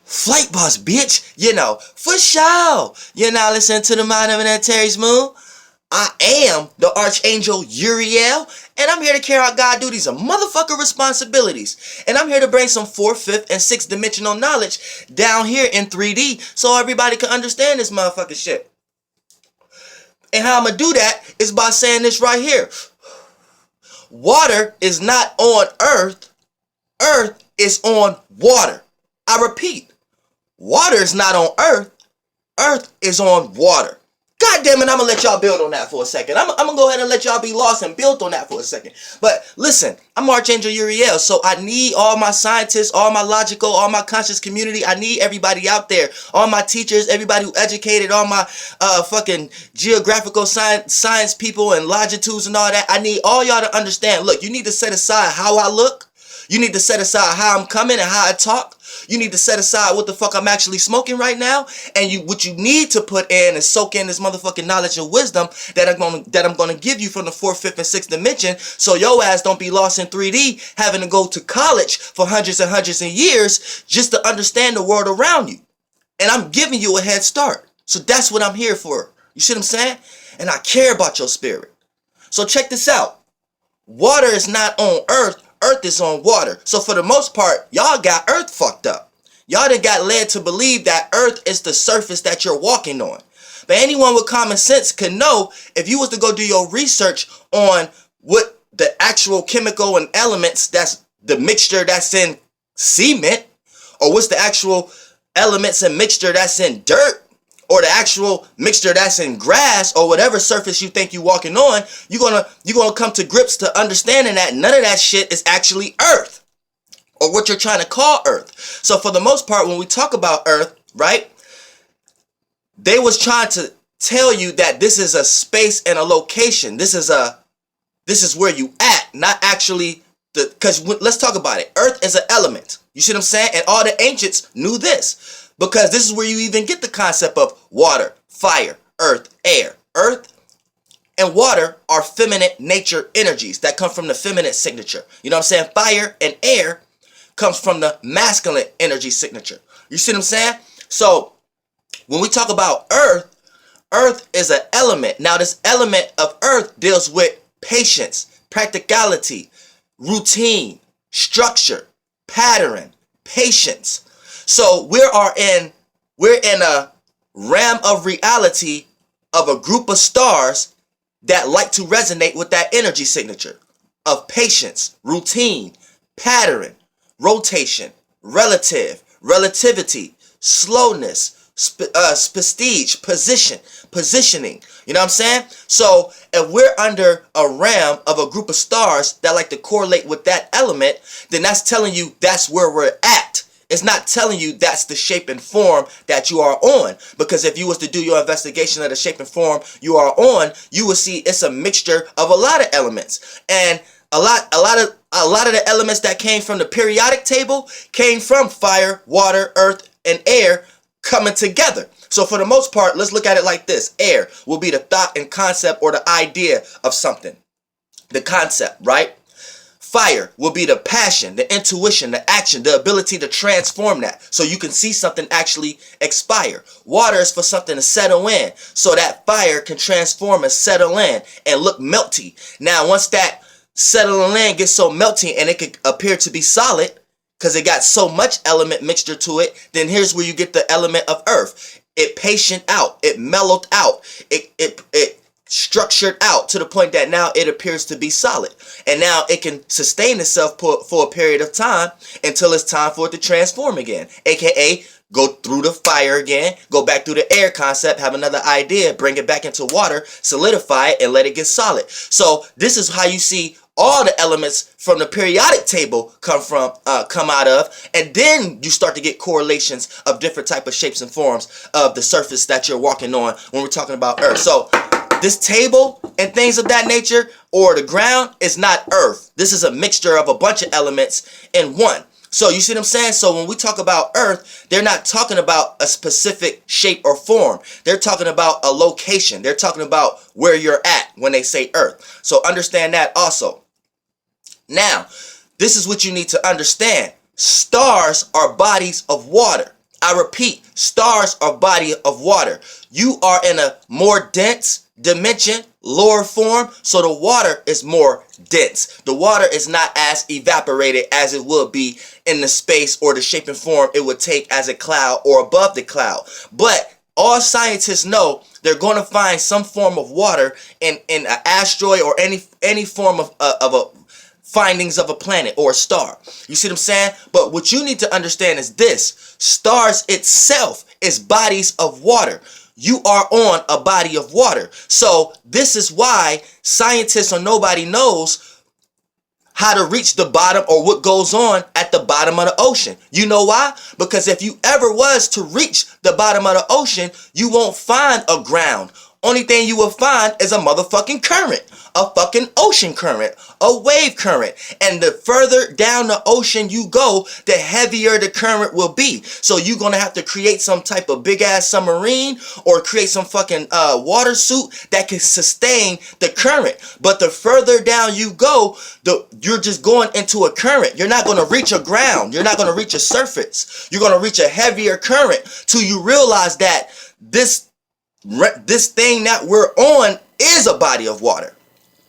Flight boss, bitch. You know, for sure. You're now listening to the Mind of an Terry's Moon. I am the Archangel Uriel, and I'm here to carry out God duties and motherfucker responsibilities. And I'm here to bring some 4th, 5th, and 6th dimensional knowledge down here in 3D so everybody can understand this motherfucking shit. And how I'm gonna do that is by saying this right here. Water is not on earth. Earth is on water. I repeat, water is not on earth. Earth is on water. God damn it, I'm gonna let y'all build on that for a second. I'm gonna go ahead and let y'all be lost and build on that for a second. But listen, I'm Archangel Uriel, so I need all my scientists, all my logical, all my conscious community. I need everybody out there, all my teachers, everybody who educated, all my fucking geographical science people and longitudes and all that. I need all y'all to understand. Look, you need to set aside how I look. You need to set aside how I'm coming and how I talk. You need to set aside what the fuck I'm actually smoking right now. And what you need to put in and soak in this motherfucking knowledge and wisdom that I'm gonna give you from the 4th, 5th, and 6th dimension, so your ass don't be lost in 3D, having to go to college for hundreds and hundreds of years just to understand the world around you. And I'm giving you a head start. So that's what I'm here for. You see what I'm saying? And I care about your spirit. So check this out. Water is not on earth. Earth is on water. So for the most part, y'all got earth fucked up. Y'all done got led to believe that earth is the surface that you're walking on. But anyone with common sense can know, if you was to go do your research on what the actual chemical and elements, that's the mixture that's in cement, or what's the actual elements and mixture that's in dirt, or the actual mixture that's in grass, or whatever surface you think you're walking on, you're gonna come to grips to understanding that none of that shit is actually earth, or what you're trying to call earth. So for the most part, when we talk about earth, right, they was trying to tell you that this is a space and a location. This is where you at, not actually because let's talk about it. Earth is an element. You see what I'm saying? And all the ancients knew this. Because this is where you even get the concept of water, fire, earth, air. Earth and water are feminine nature energies that come from the feminine signature. You know what I'm saying? Fire and air comes from the masculine energy signature. You see what I'm saying? So when we talk about earth, earth is an element. Now this element of earth deals with patience, practicality, routine, structure, pattern, patience. So we're in a realm of reality of a group of stars that like to resonate with that energy signature of patience, routine, pattern, rotation, relativity, slowness, prestige, positioning. You know what I'm saying? So if we're under a realm of a group of stars that like to correlate with that element, then that's telling you that's where we're at. It's not telling you that's the shape and form that you are on. Because if you was to do your investigation of the shape and form you are on, you will see it's a mixture of a lot of elements. And a lot of the elements that came from the periodic table came from fire, water, earth, and air coming together. So for the most part, let's look at it like this. Air will be the thought and concept or the idea of something. The concept, right? Fire will be the passion, the intuition, the action, the ability to transform that so you can see something actually expire. Water is for something to settle in so that fire can transform and settle in and look melty. Now, once that settling in gets so melty and it could appear to be solid because it got so much element mixture to it, then here's where you get the element of earth. It patient out, it mellowed out, it structured out to the point that now it appears to be solid, and now it can sustain itself for a period of time until it's time for it to transform again, aka go through the fire again, go back through the air concept, have another idea, bring it back into water, solidify it, and let it get solid. So this is how you see all the elements from the periodic table come out of, and then you start to get correlations of different type of shapes and forms of the surface that you're walking on when we're talking about earth. So this table and things of that nature, or the ground, is not earth. This is a mixture of a bunch of elements in one. So you see what I'm saying? So when we talk about earth, they're not talking about a specific shape or form. They're talking about a location. They're talking about where you're at when they say earth. So understand that also. Now, this is what you need to understand. Stars are bodies of water. I repeat, stars are body of water. You are in a more dense dimension, lower form, so the water is more dense. The water is not as evaporated as it would be in the space or the shape and form it would take as a cloud or above the cloud. But all scientists know they're going to find some form of water in an asteroid or any form of a findings of a planet or a star. You see what I'm saying? But what you need to understand is this: stars itself is bodies of water. You are on a body of water. So this is why scientists or nobody knows how to reach the bottom or what goes on at the bottom of the ocean. You know why? Because if you ever was to reach the bottom of the ocean, you won't find a ground. Only thing you will find is a motherfucking current, a fucking ocean current, a wave current. And the further down the ocean you go, the heavier the current will be. So you're going to have to create some type of big ass submarine or create some fucking water suit that can sustain the current. But the further down you go, you're just going into a current. You're not going to reach a ground. You're not going to reach a surface. You're going to reach a heavier current till you realize that this thing that we're on is a body of water.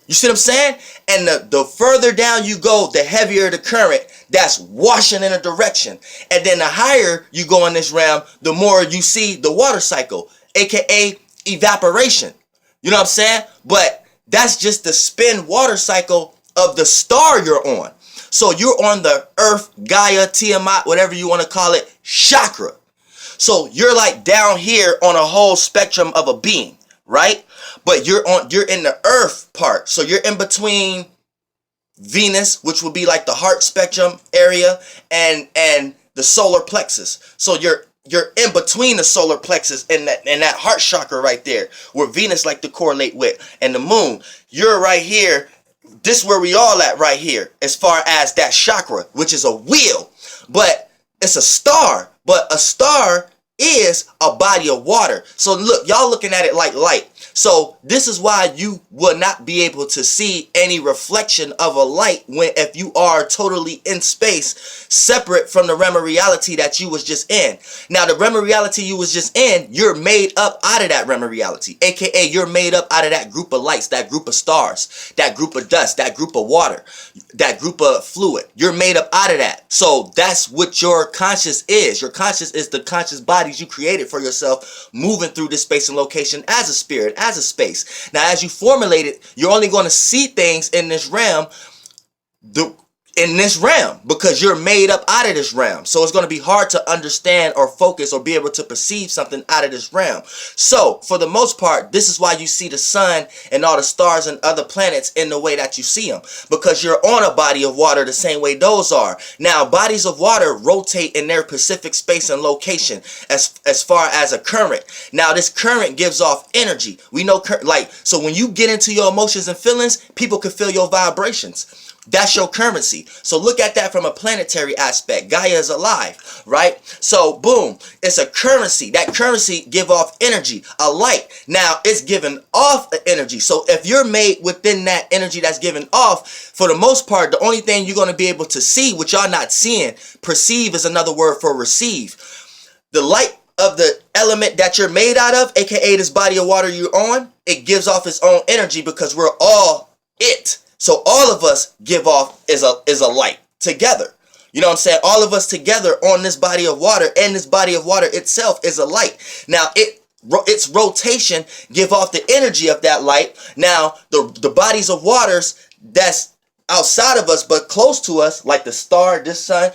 You see what I'm saying? And the further down you go, the heavier the current that's washing in a direction. And then the higher you go in this realm, the more you see the water cycle, aka evaporation. You know what I'm saying? But that's just the spin water cycle of the star you're on. So you're on the Earth, Gaia, Tiamat, whatever you want to call it, chakra. So you're like down here on a whole spectrum of a being, right? But you're in the Earth part. So you're in between Venus, which would be like the heart spectrum area, and the solar plexus. So you're in between the solar plexus and that heart chakra right there, where Venus like to correlate with, and the moon. You're right here. This is where we all at right here, as far as that chakra, which is a wheel. But it's a star. But a star is a body of water. So look, y'all looking at it like light. So this is why you will not be able to see any reflection of a light if you are totally in space, separate from the realm of reality that you was just in. Now the realm of reality you was just in, you're made up out of that realm of reality, aka you're made up out of that group of lights, that group of stars, that group of dust, that group of water, that group of fluid. You're made up out of that. So that's what your conscious is. Your conscious is the conscious bodies you created for yourself, moving through this space and location as a spirit, as a space. Now, as you formulate it, you're only going to see things in this realm, because you're made up out of this realm. So it's going to be hard to understand or focus or be able to perceive something out of this realm. So for the most part, this is why you see the sun and all the stars and other planets in the way that you see them, because you're on a body of water the same way those are. Now, bodies of water rotate in their specific space and location as far as a current. Now, this current gives off energy. We know, so when you get into your emotions and feelings, people can feel your vibrations. That's your currency. So look at that from a planetary aspect. Gaia is alive, right? So boom, it's a currency. That currency give off energy, a light. Now it's giving off the energy. So if you're made within that energy that's given off, for the most part, the only thing you're going to be able to see, which y'all not seeing, perceive is another word for receive. The light of the element that you're made out of, aka this body of water you're on, it gives off its own energy because we're all it. So all of us give off is a light together. You know what I'm saying? All of us together on this body of water, and this body of water itself is a light. Now its rotation give off the energy of that light. Now the bodies of waters that's outside of us but close to us, like the star, this sun,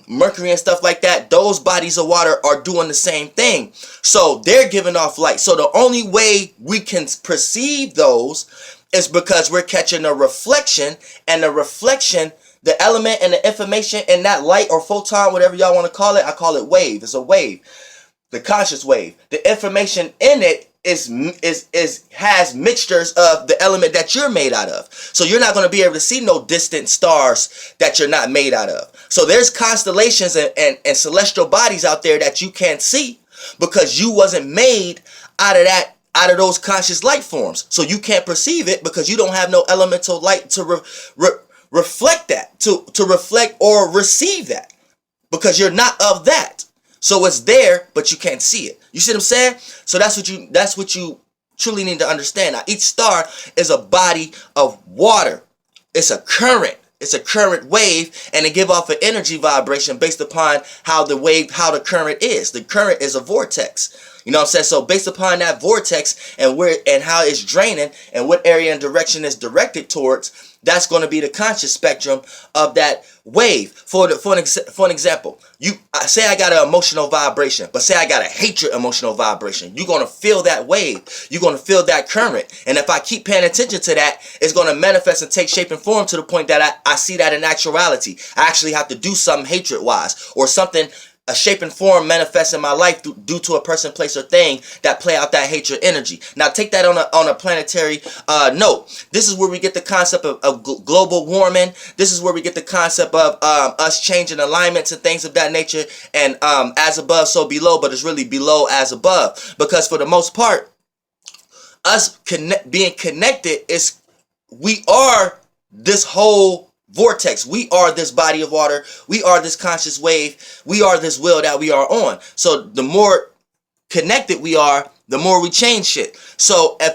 Mercury and stuff like that, those bodies of water are doing the same thing. So they're giving off light. So the only way we can perceive those is because we're catching a reflection, and the reflection, the element and the information in that light or photon, whatever y'all want to call it, I call it wave. It's a wave, the conscious wave. The information in it has mixtures of the element that you're made out of. So you're not going to be able to see no distant stars that you're not made out of. So there's constellations and celestial bodies out there that you can't see because you wasn't made out of those conscious light forms. So you can't perceive it because you don't have no elemental light to reflect that, to reflect or receive that, because you're not of that. So it's there, but you can't see it. You see what I'm saying? So that's what you truly need to understand. Now, each star is a body of water. It's a current. It's a current wave, and it give off an energy vibration based upon how the current is. The current is a vortex. You know what I'm saying? So based upon that vortex and how it's draining and what area and direction it's directed towards, that's going to be the conscious spectrum of that wave. For an example, say I got an emotional vibration, but say I got a hatred emotional vibration. You're going to feel that wave. You're going to feel that current. And if I keep paying attention to that, it's going to manifest and take shape and form to the point that I see that in actuality. I actually have to do something hatred-wise, or something, a shape and form manifests in my life due to a person, place, or thing that play out that hatred energy. Now take that on a planetary note. This is where we get the concept of global warming. This is where we get the concept of us changing alignments and things of that nature. And as above, so below, but it's really below as above. Because for the most part, us being connected we are this whole vortex. We are this body of water. We are this conscious wave. We are this wheel that we are on. So the more connected we are, the more we change shit. So if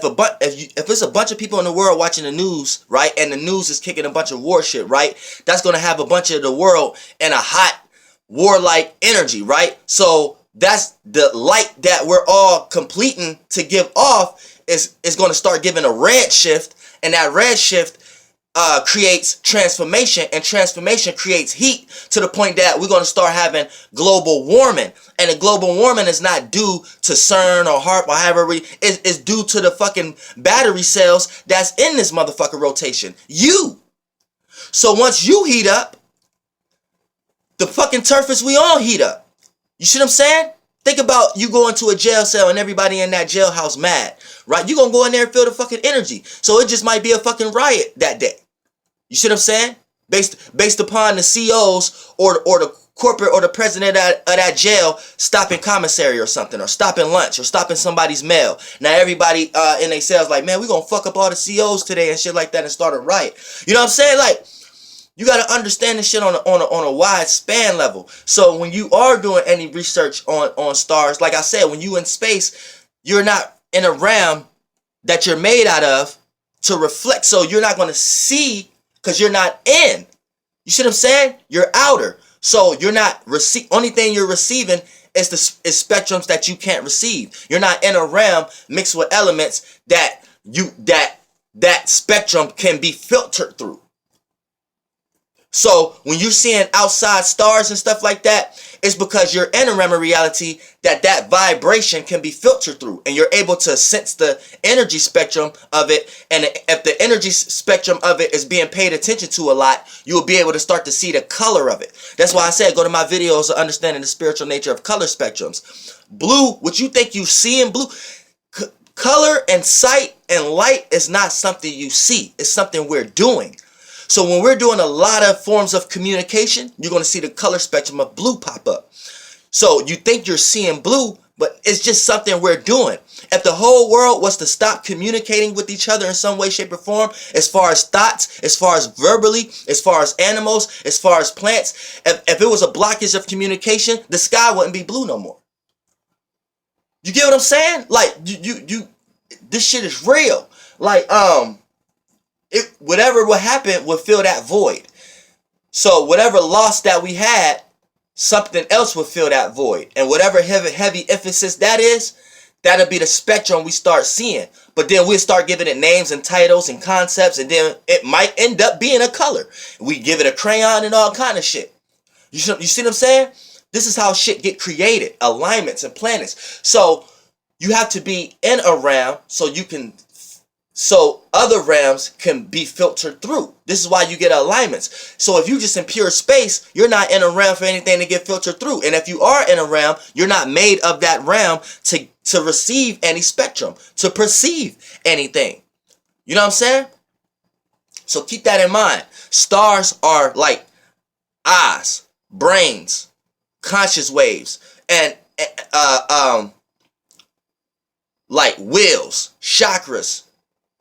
it's a bunch of people in the world watching the news, right, and the news is kicking a bunch of war shit, right, that's going to have a bunch of the world in a hot warlike energy, right? So that's the light that we're all completing to give off is going to start giving a red shift, and that red shift creates transformation, and transformation creates heat to the point that we're going to start having global warming. And the global warming is not due to CERN or HARP or however it's due to the fucking battery cells that's in this motherfucker rotation. So once you heat up, the fucking surface we all heat up. You see what I'm saying? Think about you going to a jail cell and everybody in that jailhouse mad, right? You gonna go in there and feel the fucking energy. So it just might be a fucking riot that day. You see what I'm saying? Based upon the COs or the corporate or the president of that jail stopping commissary or something, or stopping lunch, or stopping somebody's mail. Now everybody in their cells like, man, we gonna fuck up all the COs today and shit like that and start a riot. You know what I'm saying? Like, you got to understand this shit on a wide span level. So when you are doing any research on stars, like I said, when you in space, you're not in a realm that you're made out of to reflect. So you're not going to see because you're not in. You see what I'm saying? You're outer. So you're not only thing you're receiving is spectrums that you can't receive. You're not in a realm mixed with elements that spectrum can be filtered through. So when you're seeing outside stars and stuff like that, it's because you're in a realm of reality that vibration can be filtered through, and you're able to sense the energy spectrum of it. And if the energy spectrum of it is being paid attention to a lot, you will be able to start to see the color of it. That's why I said go to my videos of understanding the spiritual nature of color spectrums. Blue, what you think you see in blue, color and sight and light is not something you see. It's something we're doing. So when we're doing a lot of forms of communication, you're going to see the color spectrum of blue pop up. So you think you're seeing blue, but it's just something we're doing. If the whole world was to stop communicating with each other in some way, shape, or form, as far as thoughts, as far as verbally, as far as animals, as far as plants, if it was a blockage of communication, the sky wouldn't be blue no more. You get what I'm saying? Like, this shit is real. Like, whatever would happen would fill that void. So whatever loss that we had, something else would fill that void. And whatever heavy emphasis that is, that'll be the spectrum we start seeing. But then we'll start giving it names and titles and concepts, and then it might end up being a color. We give it a crayon and all kind of shit. You see what I'm saying? This is how shit get created. Alignments and planets. So you have to be in a realm so other realms can be filtered through. This is why you get alignments. So if you're just in pure space, you're not in a realm for anything to get filtered through. And if you are in a realm, you're not made of that realm to receive any spectrum, to perceive anything. You know what I'm saying? So keep that in mind. Stars are like eyes, brains, conscious waves, and like wheels, chakras,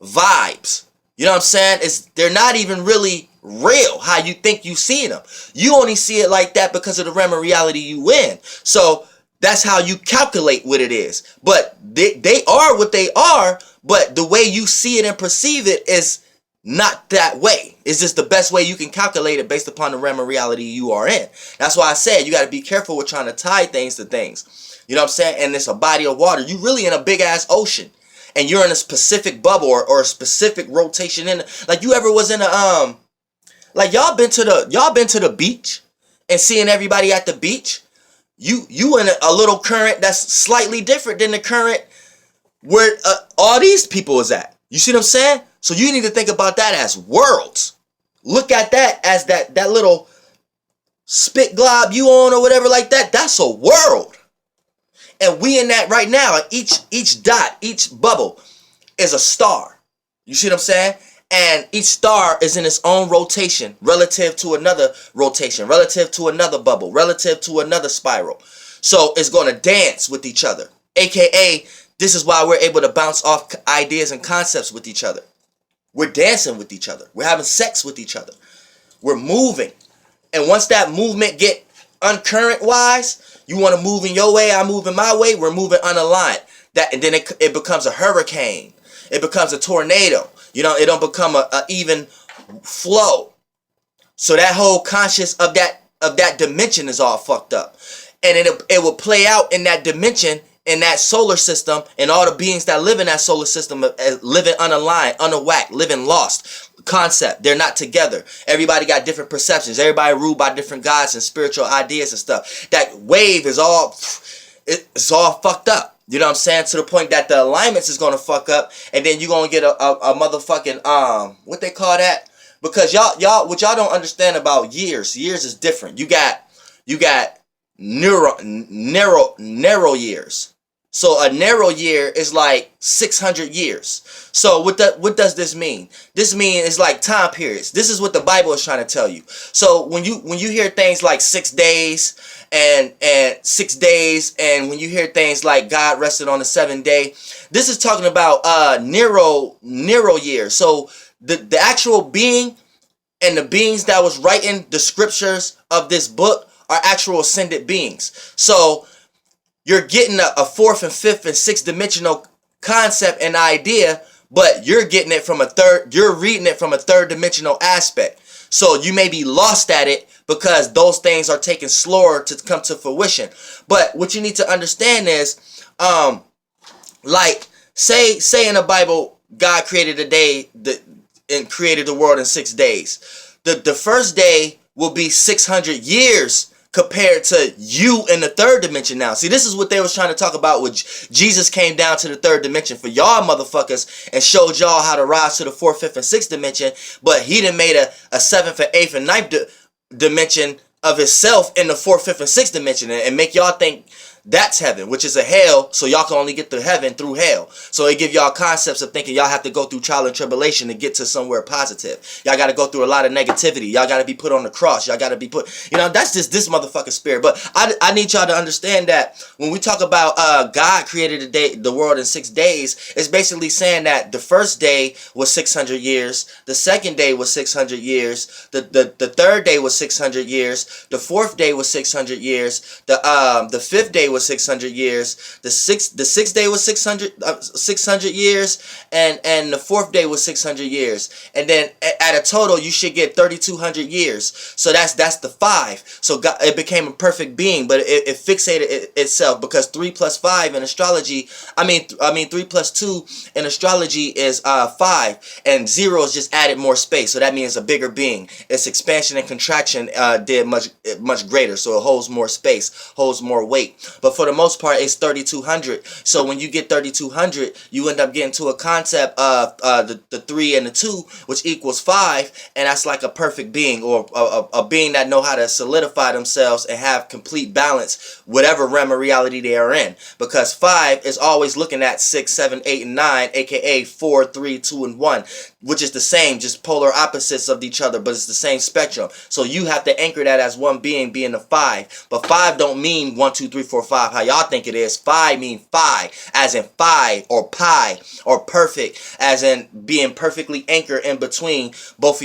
vibes. You know what I'm saying? They're not even really real how you think you see them. You only see it like that because of the realm of reality you in. So That's how you calculate what it is. But they are what they are, but the way you see it and perceive it is not that way. It's just the best way you can calculate it based upon the realm of reality you are in. That's why I said you got to be careful with trying to tie things to things. You know what I'm saying? And it's a body of water. You really in a big ass ocean. And you're in a specific bubble or a specific rotation in like you ever was in a like y'all been to the beach and seeing everybody at the beach. You in a little current that's slightly different than the current where all these people is at. You see what I'm saying? So you need to think about that as worlds. Look at that as that little spit glob you on or whatever like that. That's a world. And we in that right now. Each dot, each bubble is a star. You see what I'm saying? And each star is in its own rotation relative to another rotation, relative to another bubble, relative to another spiral. So it's going to dance with each other. AKA, this is why we're able to bounce off ideas and concepts with each other. We're dancing with each other. We're having sex with each other. We're moving. And once that movement get uncurrent wise, you want to move in your way, I move in my way, we're moving unaligned. And then it becomes a hurricane. It becomes a tornado. You know, it don't become a even flow. So that whole conscious of that dimension is all fucked up. And it will play out in that dimension, in that solar system, and all the beings that live in that solar system living unaligned, unawhacked, living lost. Concept. They're not together. Everybody got different perceptions. Everybody ruled by different gods and spiritual ideas and stuff. That wave is all, it's all fucked up. You know what I'm saying? To the point that the alignments is gonna fuck up, and then you're gonna get a motherfucking what they call that? Because y'all what y'all don't understand about years. Years is different. You got narrow years. So a narrow year is like 600 years. So what does this mean? This means it's like time periods. This is what the Bible is trying to tell you. So when you hear things like 6 days and 6 days, and when you hear things like God rested on the 7th day, this is talking about narrow years. So the actual being and the beings that was writing the scriptures of this book are actual ascended beings. So you're getting a fourth and fifth and sixth dimensional concept and idea, but you're getting it from you're reading it from a third dimensional aspect. So you may be lost at it because those things are taking slower to come to fruition. But what you need to understand is, like say in the Bible, God created a day and created the world in 6 days. The first day will be 600 years compared to you in the third dimension now. See, this is what they was trying to talk about when Jesus came down to the third dimension for y'all motherfuckers and showed y'all how to rise to the fourth, fifth, and sixth dimension, but he done made a seventh and eighth and ninth dimension of himself in the fourth, fifth, and sixth dimension and make y'all think that's heaven, which is a hell, so y'all can only get to heaven through hell. So it give y'all concepts of thinking y'all have to go through trial and tribulation to get to somewhere positive. Y'all got to go through a lot of negativity. Y'all got to be put on the cross. Y'all got to be put, that's just this motherfucking spirit. But I need y'all to understand that when we talk about God created the world in 6 days, it's basically saying that the first day was 600 years, the second day was 600 years, the third day was 600 years, the fourth day was 600 years, the fifth day was 600 years, the sixth day was 600 years, and the fourth day was 600 years, and then at a total you should get 3,200 years. So that's the 5. So God, it became a perfect being, but it fixated itself because 3 plus 5 in astrology, I mean 3 plus 2 in astrology is 5, and 0 is just added more space, so that means a bigger being. Its expansion and contraction did much greater, so it holds more space, holds more weight. But for the most part, it's 3,200. So when you get 3,200, you end up getting to a concept of the 3 and the 2, which equals 5, and that's like a perfect being, or a being that know how to solidify themselves and have complete balance, whatever realm of reality they are in. Because 5 is always looking at 6, 7, 8, and 9, aka 4, 3, 2, and 1, which is the same, just polar opposites of each other, but it's the same spectrum. So you have to anchor that as one being the five. But five don't mean 1, 2, 3, 4, 5. How y'all think it is? Phi mean phi, as in phi or pi, or perfect, as in being perfectly anchored in between both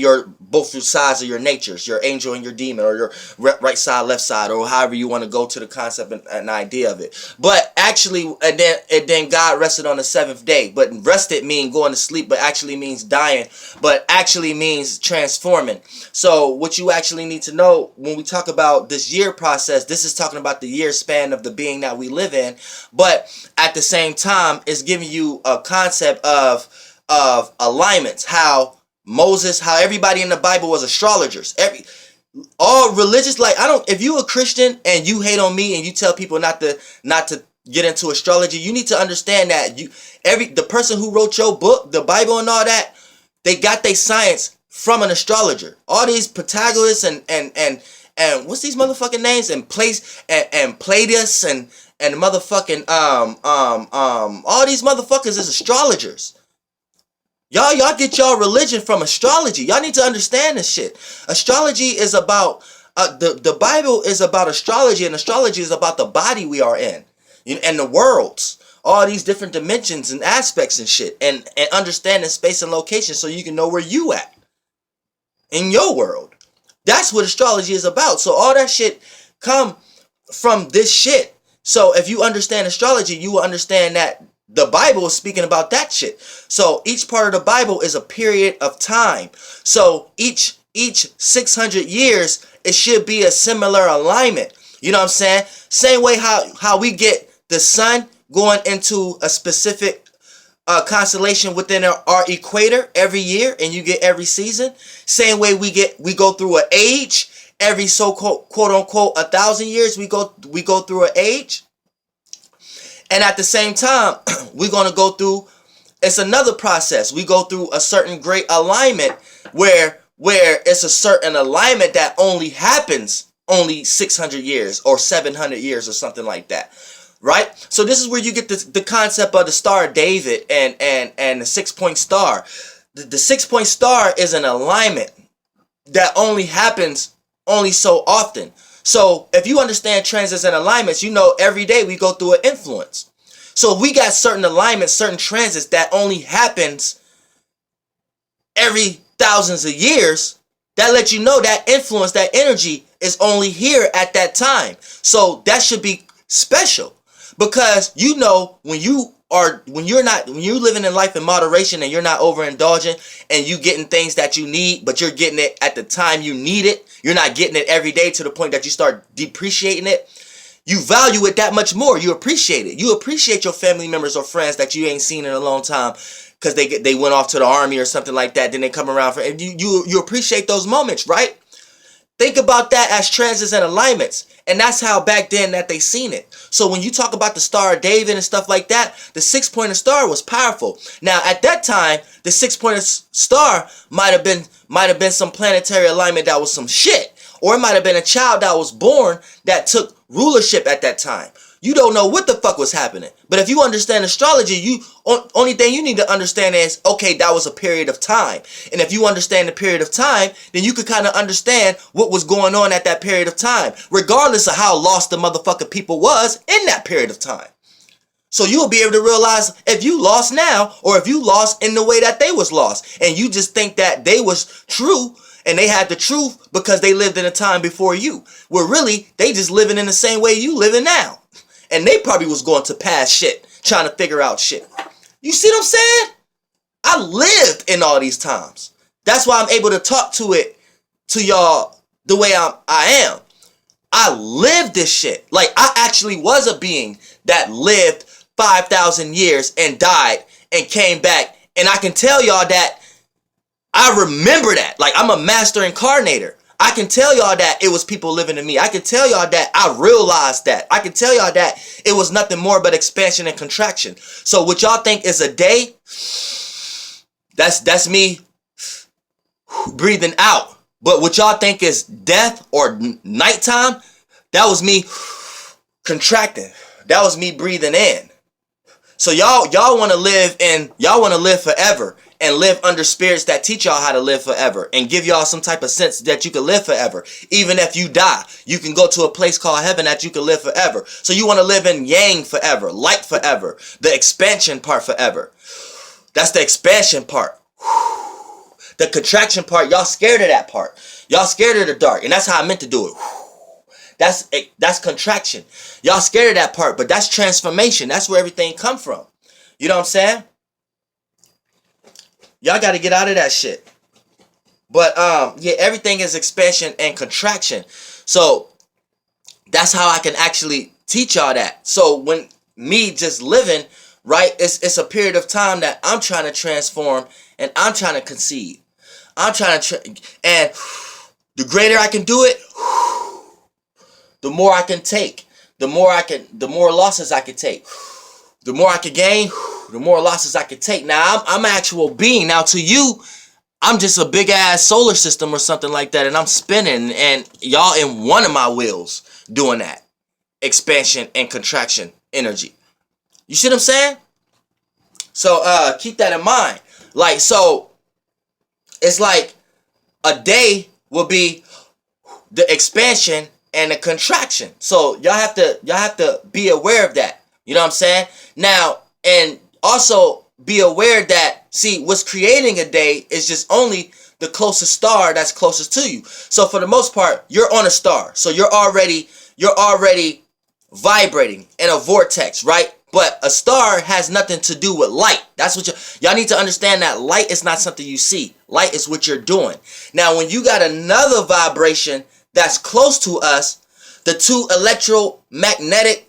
sides of your natures, your angel and your demon, or your right side, left side, or however you want to go to the concept and an idea of it. But actually, and then God rested on the seventh day. But rested mean going to sleep, but actually means dying, but actually means transforming. So what you actually need to know when we talk about this year process, this is talking about the year span of the being that we live in, but at the same time, it's giving you a concept of alignments. How Moses, how everybody in the Bible was astrologers. All religious, like, if you a Christian and you hate on me and you tell people not to get into astrology, you need to understand that the person who wrote your book, the Bible and all that, they got their science from an astrologer. All these Pythagoras and what's these motherfucking names, and Platus and motherfucking all these motherfuckers is astrologers. Y'all get y'all religion from astrology. Y'all need to understand this shit. Astrology is about the Bible is about astrology, and astrology is about the body we are in, and the worlds, all these different dimensions and aspects and shit, and understanding space and location so you can know where you at in your world. That's what astrology is about. So all that shit come from this shit. So if you understand astrology, you will understand that the Bible is speaking about that shit. So each part of the Bible is a period of time. So each 600 years, it should be a similar alignment. You know what I'm saying? Same way how we get the sun going into a specific constellation within our equator every year, and you get every season. Same way we go through an age every so-called quote unquote 1,000 years. We go through an age. And at the same time, we're going to go through, it's another process. We go through a certain great alignment where it's a certain alignment that only happens only 600 years or 700 years or something like that. Right? So this is where you get the concept of the Star of David and the 6-point star. The 6-point star is an alignment that only happens only so often. So if you understand transits and alignments, you know every day we go through an influence. So if we got certain alignments, certain transits that only happens every thousands of years, that lets you know that influence, that energy is only here at that time. So that should be special, because you know when you're living in life in moderation and you're not overindulging and you getting things that you need, but you're getting it at the time you need it. You're not getting it every day to the point that you start depreciating it. You value it that much more. You appreciate it. You appreciate your family members or friends that you ain't seen in a long time because they went off to the army or something like that. Then they come around and you appreciate those moments, right? Think about that as transits and alignments. And that's how back then that they seen it. So when you talk about the Star of David and stuff like that, the 6-pointed star was powerful. Now at that time, the 6-pointed star might have been some planetary alignment that was some shit. Or it might have been a child that was born that took rulership at that time. You don't know what the fuck was happening. But if you understand astrology, only thing you need to understand is, okay, that was a period of time. And if you understand the period of time, then you could kind of understand what was going on at that period of time, regardless of how lost the motherfucking people was in that period of time. So you'll be able to realize if you lost now, or if you lost in the way that they was lost, and you just think that they was true, and they had the truth because they lived in a time before you. Well, really, they just living in the same way you living now. And they probably was going to past shit, trying to figure out shit. You see what I'm saying? I lived in all these times. That's why I'm able to talk to y'all the way I am. I lived this shit. Like, I actually was a being that lived 5,000 years and died and came back. And I can tell y'all that I remember that. Like, I'm a master incarnator. I can tell y'all that it was people living in me. I can tell y'all that I realized that. I can tell y'all that it was nothing more but expansion and contraction. So what y'all think is a day, that's me breathing out. But what y'all think is death or nighttime, that was me contracting. That was me breathing in. So y'all want to live forever and live under spirits that teach y'all how to live forever and give y'all some type of sense that you can live forever. Even if you die, you can go to a place called heaven that you can live forever. So you want to live in yang forever, light forever, the expansion part forever. That's the expansion part. The contraction part, y'all scared of that part. Y'all scared of the dark, and that's how I meant to do it. That's contraction. Y'all scared of that part, but that's transformation. That's where everything come from. You know what I'm saying? Y'all got to get out of that shit. But yeah, everything is expansion and contraction. So that's how I can actually teach y'all that. So when me just living, right, it's a period of time that I'm trying to transform and I'm trying to concede. I'm trying to and the greater I can do it, the more I can take. The more losses I can take. The more I can gain, the more losses I can take. Now, I'm an actual being. Now, to you, I'm just a big-ass solar system or something like that, and I'm spinning, and y'all in one of my wheels doing that. Expansion and contraction energy. You see what I'm saying? So, keep that in mind. Like, so, it's like a day will be the expansion and the contraction. So, y'all have to be aware of that. You know what I'm saying? Now, and also be aware that, see, what's creating a day is just only the closest star that's closest to you. So for the most part, you're on a star. So you're already vibrating in a vortex, right? But a star has nothing to do with light. That's what y'all need to understand, that light is not something you see. Light is what you're doing. Now, when you got another vibration that's close to us, the two electromagnetic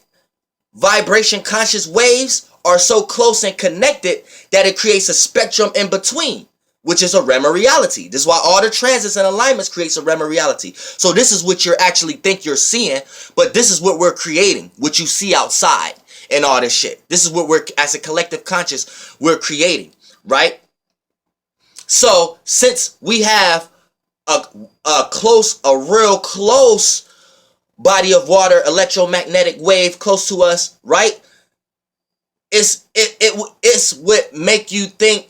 vibration conscious waves are so close and connected that it creates a spectrum in between, which is a REM reality. This is why all the transits and alignments creates a REM reality. So this is what you actually think you're seeing, but this is what we're creating, what you see outside and all this shit. This is what we're, as a collective conscious, we're creating, right? So since we have a real close body of water, electromagnetic wave close to us, right? It's what make you think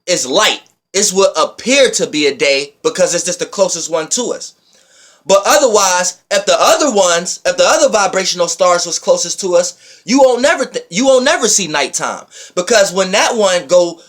it's light. It's what appear to be a day because it's just the closest one to us. But otherwise, if the other vibrational stars was closest to us, you won't never see nighttime, because when that one go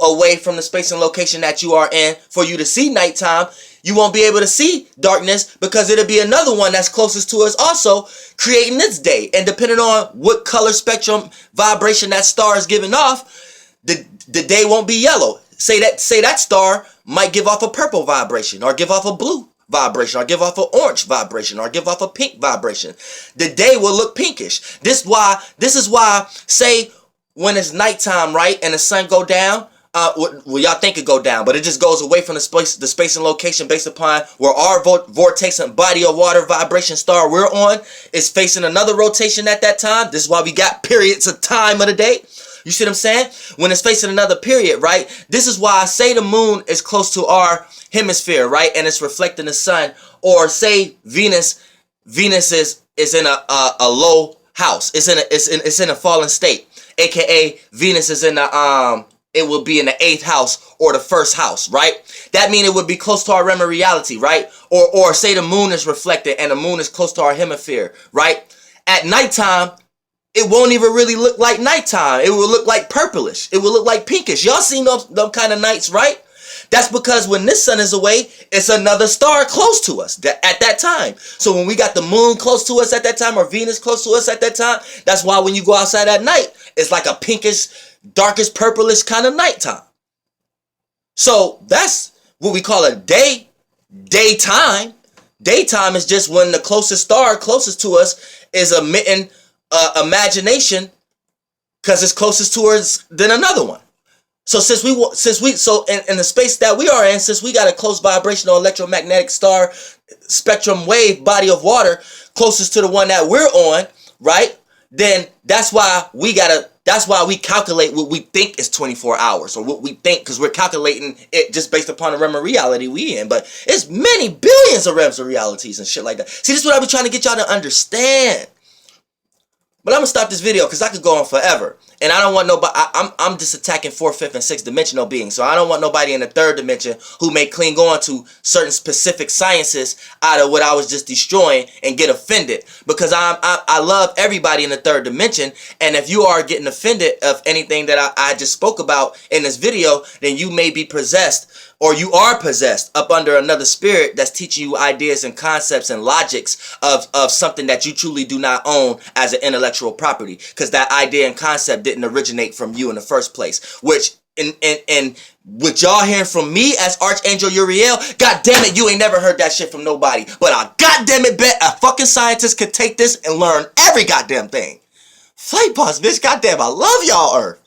away from the space and location that you are in for you to see nighttime, you won't be able to see darkness because it'll be another one that's closest to us also creating its day. And depending on what color spectrum vibration that star is giving off, the day won't be yellow. Say that star might give off a purple vibration, or give off a blue vibration, or give off an orange vibration, or give off a pink vibration. The day will look pinkish. This is why say when it's nighttime, right, and the sun go down, well, y'all think it go down, but it just goes away from the space and location based upon where our vortex and body of water vibration star we're on is facing another rotation at that time. This is why we got periods of time of the day. You see what I'm saying? When it's facing another period, right? This is why I say the moon is close to our hemisphere, right? And it's reflecting the sun. Or say Venus is in a low house. It's in a fallen state. AKA Venus is in the it will be in the 8th house or the 1st house, right? That means it would be close to our REM reality, right? Or say the moon is reflected and the moon is close to our hemisphere, right? At nighttime, it won't even really look like nighttime. It will look like purplish. It will look like pinkish. Y'all seen them kind of nights, right? That's because when this sun is away, it's another star close to us at that time. So when we got the moon close to us at that time, or Venus close to us at that time, that's why when you go outside at night, it's like a pinkish, darkest, purplish kind of nighttime. So that's what we call a daytime. Daytime is just when the closest star closest to us is emitting imagination because it's closest to us than another one. So so in the space that we are in, since we got a close vibrational electromagnetic star spectrum wave body of water closest to the one that we're on, right? Then that's why we calculate what we think is 24 hours, or what we think, because we're calculating it just based upon the realm of reality we in. But it's many billions of realms of realities and shit like that. See, this is what I be trying to get y'all to understand. But I'm gonna stop this video because I could go on forever, and I don't want nobody. I'm just attacking 4th, 5th, and 6th dimensional beings, so I don't want nobody in the 3rd dimension who may cling on to certain specific sciences out of what I was just destroying and get offended, because I love everybody in the 3rd dimension, and if you are getting offended of anything that I just spoke about in this video, then you may be possessed, or you are possessed up under another spirit that's teaching you ideas and concepts and logics of something that you truly do not own as an intellectual property, because that idea and concept didn't originate from you in the first place. Which in what y'all hearing from me as Archangel Uriel, god damn it, you ain't never heard that shit from nobody. But I goddamn it bet a fucking scientist could take this and learn every goddamn thing. Flight boss, bitch, goddamn, I love y'all, Earth.